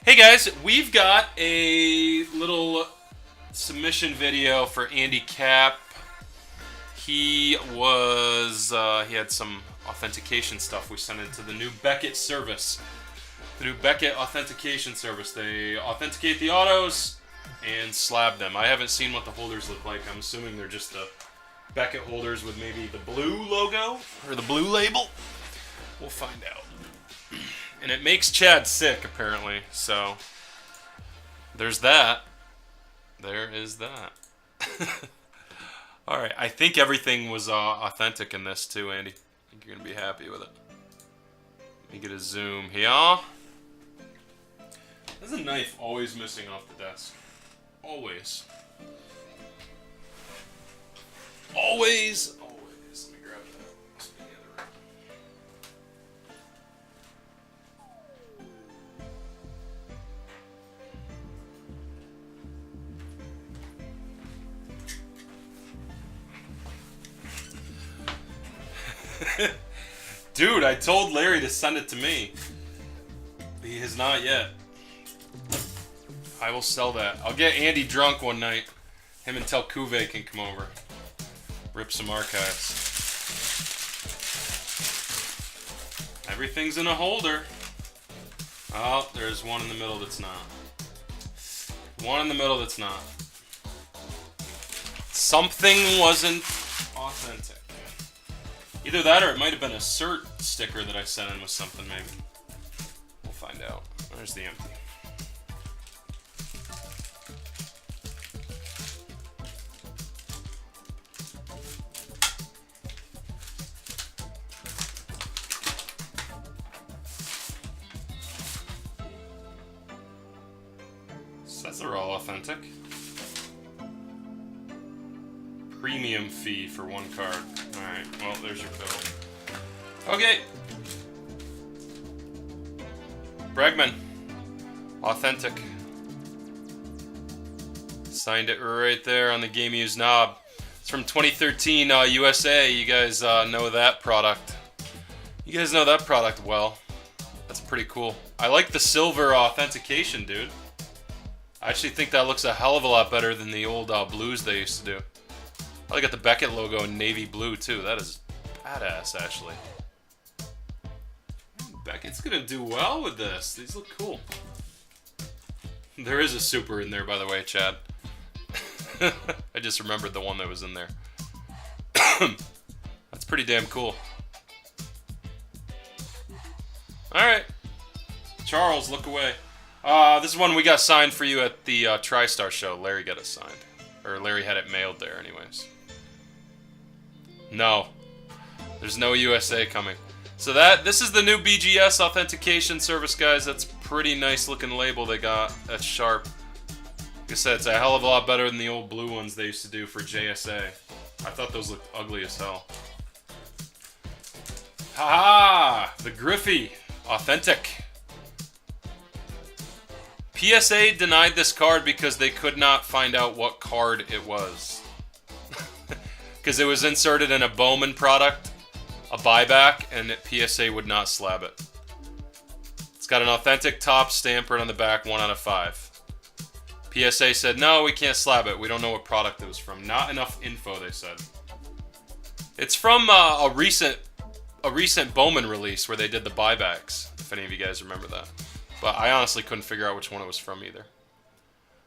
Hey guys, we've got a little submission video for Andy Cap. He had some authentication stuff we sent into the new Beckett service. The new Beckett authentication service. They authenticate the autos and slab them. I haven't seen what the holders look like. I'm assuming they're just the Beckett holders with maybe the blue logo or the blue label. We'll find out. And it makes Chad sick, apparently. So, there's that. There is that. Alright, I think everything was authentic in this too, Andy. I think you're going to be happy with it. Let me get a zoom here. There's a knife always missing off the desk. Always. Always. Always. Let me grab that. Must be in the other room. Dude, I told Larry to send it to me. He has not yet. I will sell that. I'll get Andy drunk one night. Him and Telkuve can come over. Rip some archives. Everything's in a holder. Oh, there's one in the middle that's not. One in the middle that's not. Something wasn't authentic. Either that or it might have been a cert sticker that I sent in with something, maybe. We'll find out. There's the empty. Says they're all authentic. Premium fee for one card. Alright, well, there's your bill. Okay. Bregman. Authentic. Signed it right there on the Game Use knob. It's from 2013 USA. You guys know that product. You guys know that product well. That's pretty cool. I like the silver authentication, dude. I actually think that looks a hell of a lot better than the old blues they used to do. I got the Beckett logo in navy blue too. That is badass, actually. Beckett's gonna do well with this. These look cool. There is a super in there, by the way, Chad. I just remembered the one that was in there. That's pretty damn cool. Alright. Charles, look away. This is one we got signed for you at the TriStar show. Larry got it signed. Or Larry had it mailed there anyways. No. There's no USA coming. So this is the new BGS authentication service, guys. That's pretty nice looking label they got. That's sharp. Like I said, it's a hell of a lot better than the old blue ones they used to do for JSA. I thought those looked ugly as hell. Haha! The Griffey. Authentic. PSA denied this card because they could not find out what card it was. Because it was inserted in a Bowman product, a buyback, and PSA would not slab it. It's got an authentic top stamp right on the back, 1 out of 5. PSA said, no, we can't slab it. We don't know what product it was from. Not enough info, they said. It's from a recent Bowman release where they did the buybacks, if any of you guys remember that. But I honestly couldn't figure out which one it was from either.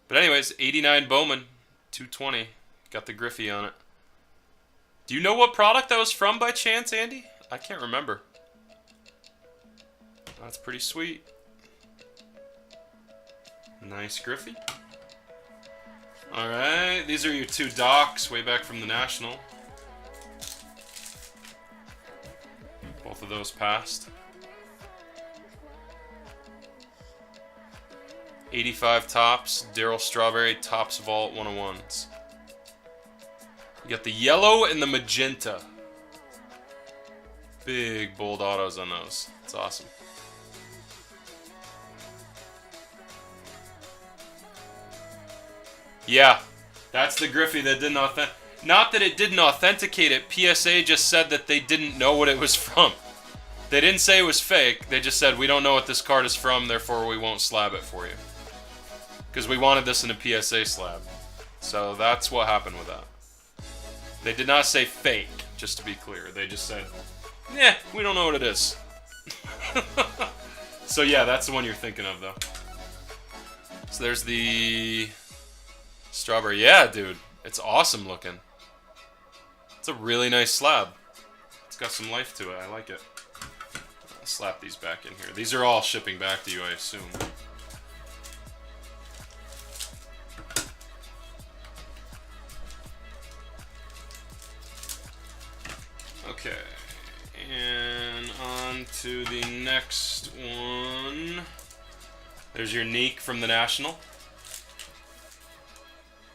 But anyways, 89 Bowman, 220. Got the Griffey on it. Do you know what product that was from by chance, Andy? I can't remember. That's pretty sweet. Nice Griffey. Alright, these are your two docs way back from the National. Both of those passed. 85 tops, Daryl Strawberry, Tops Vault 101s. You got the yellow and the magenta. Big, bold autos on those. It's awesome. Yeah, that's the Griffey that didn't authenticate. Not that it didn't authenticate it. PSA just said that they didn't know what it was from. They didn't say it was fake. They just said, we don't know what this card is from, therefore we won't slab it for you. Because we wanted this in a PSA slab. So that's what happened with that. They did not say fake, just to be clear. They just said, yeah, we don't know what it is. So yeah, that's the one you're thinking of, though. So there's the strawberry. Yeah, dude. It's awesome looking. It's a really nice slab. It's got some life to it. I like it. I'll slap these back in here. These are all shipping back to you, I assume. Okay. And on to the next one. There's your Neek from the National.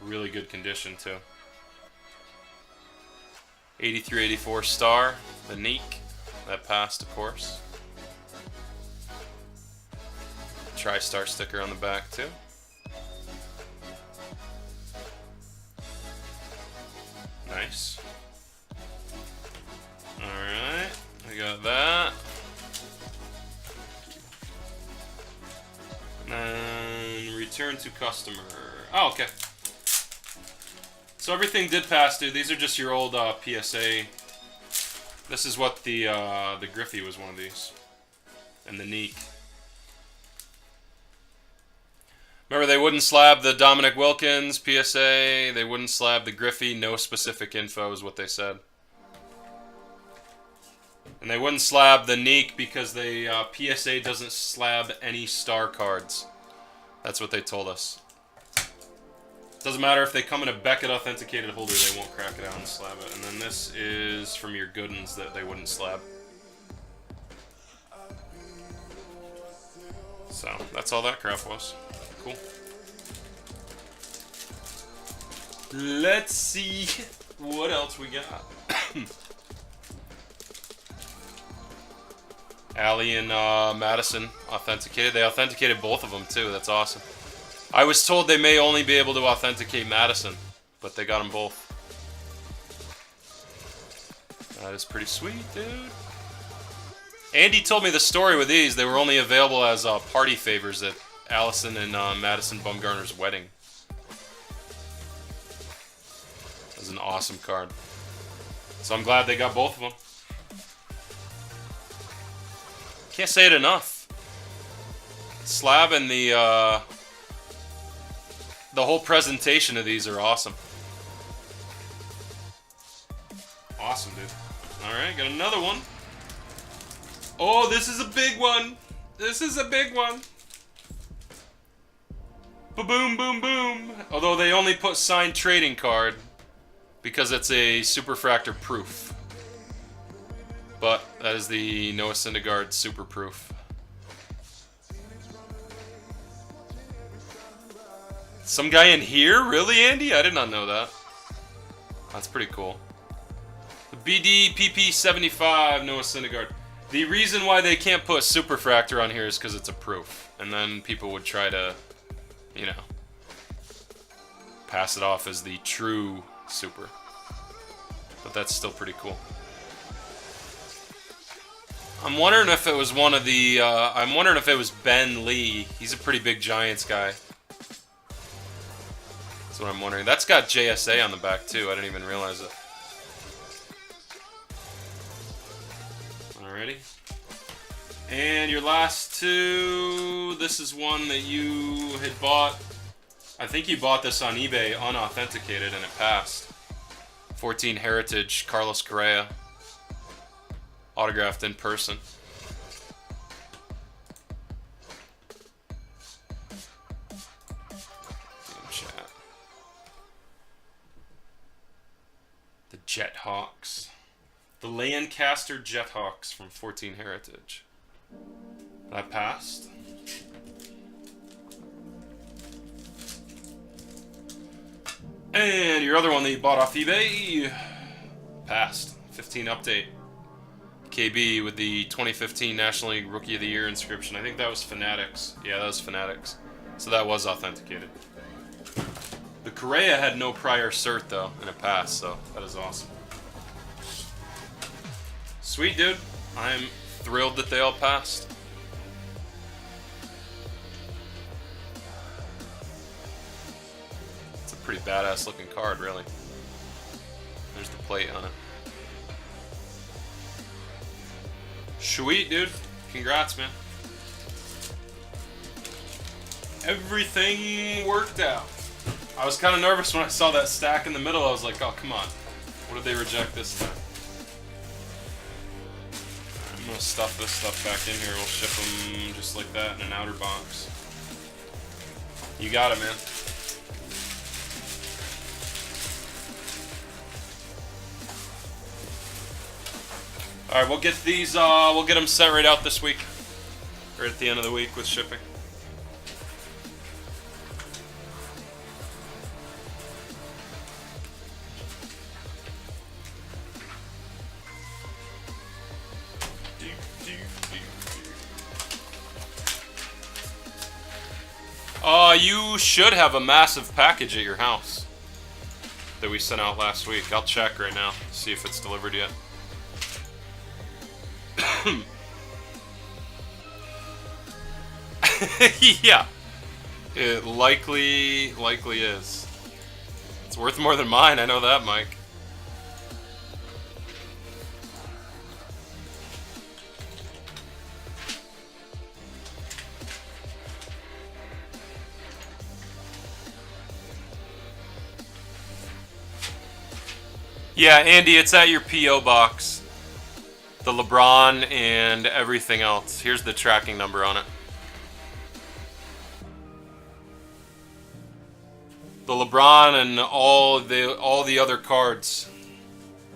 Really good condition, too. 83-84 star, the Neek. That passed, of course. Tri-star sticker on the back, too. Nice. Alright, we got that. And return to customer. Oh, okay. So everything did pass, dude. These are just your old PSA. This is what the Griffey was one of these. And the Neek. Remember, they wouldn't slab the Dominic Wilkins PSA. They wouldn't slab the Griffey. No specific info is what they said. And they wouldn't slab the Neek because they PSA doesn't slab any star cards. That's what they told us. Doesn't matter if they come in a Beckett authenticated holder, they won't crack it out and slab it. And then this is from your good ones that they wouldn't slab. So that's all that crap was. Cool. Let's see what else we got. Allie and Madison authenticated. They authenticated both of them too. That's awesome. I was told they may only be able to authenticate Madison, but they got them both. That is pretty sweet, dude. Andy told me the story with these. They were only available as party favors at Allison and Madison Bumgarner's wedding. That was an awesome card. So I'm glad they got both of them. Can't say it enough. Slab and the whole presentation of these are awesome. Awesome, dude. Alright, got another one. Oh, this is a big one. This is a big one. Ba-boom, boom, boom. Although they only put signed trading card because it's a Superfractor proof. But that is the Noah Syndergaard Super Proof. Some guy in here? Really, Andy? I did not know that. That's pretty cool. The BD PP75 Noah Syndergaard. The reason why they can't put Superfractor on here is because it's a proof. And then people would try to, you know, pass it off as the true Super. But that's still pretty cool. I'm wondering if it was one of the, I'm wondering if it was Ben Lee. He's a pretty big Giants guy. That's what I'm wondering. That's got JSA on the back too. I didn't even realize it. Alrighty. And your last two. This is one that you had bought. I think you bought this on eBay unauthenticated and it passed. 14 Heritage Carlos Correa. Autographed in person. Chat. The Jethawks. The Lancaster Jethawks from 14 Heritage. That passed. And your other one that you bought off eBay passed. 15 update. KB with the 2015 National League Rookie of the Year inscription. I think that was Fanatics. Yeah, that was Fanatics. So that was authenticated. The Correa had no prior cert, though, and it passed, so that is awesome. Sweet, dude. I'm thrilled that they all passed. It's a pretty badass looking card, really. There's the plate on it. Sweet, dude. Congrats, man. Everything worked out. I was kind of nervous when I saw that stack in the middle. I was like, oh, come on. What did they reject this time? I'm going to stuff this stuff back in here. We'll ship them just like that in an outer box. You got it, man. Alright, we'll get these, we'll get them sent right out this week. Or at the end of the week with shipping. You should have a massive package at your house that we sent out last week. I'll check right now, see if it's delivered yet. Yeah, it likely is. It's worth more than mine, I know that, Mike. Yeah, Andy, it's at your P.O. box. The LeBron and everything else. Here's the tracking number on it. The LeBron and all the other cards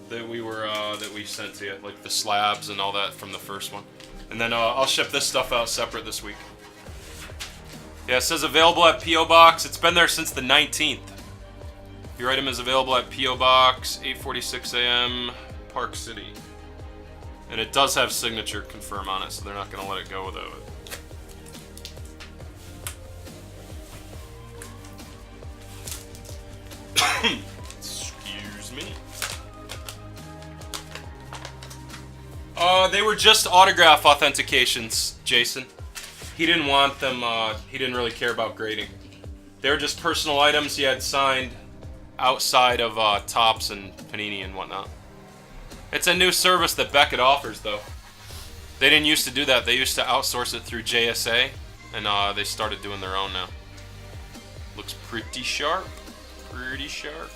that we sent to you, like the slabs and all that from the first one. And then I'll ship this stuff out separate this week. Yeah, it says available at P.O. Box. It's been there since the 19th. Your item is available at P.O. Box, 8:46 a.m., Park City. And it does have signature confirm on it, so they're not going to let it go without it. Excuse me. They were just autograph authentications, Jason. He didn't want them, he didn't really care about grading. They were just personal items he had signed outside of Topps and Panini and whatnot. It's a new service that Beckett offers, though. They didn't used to do that. They used to outsource it through JSA, and they started doing their own now. Looks pretty sharp. Pretty sharp.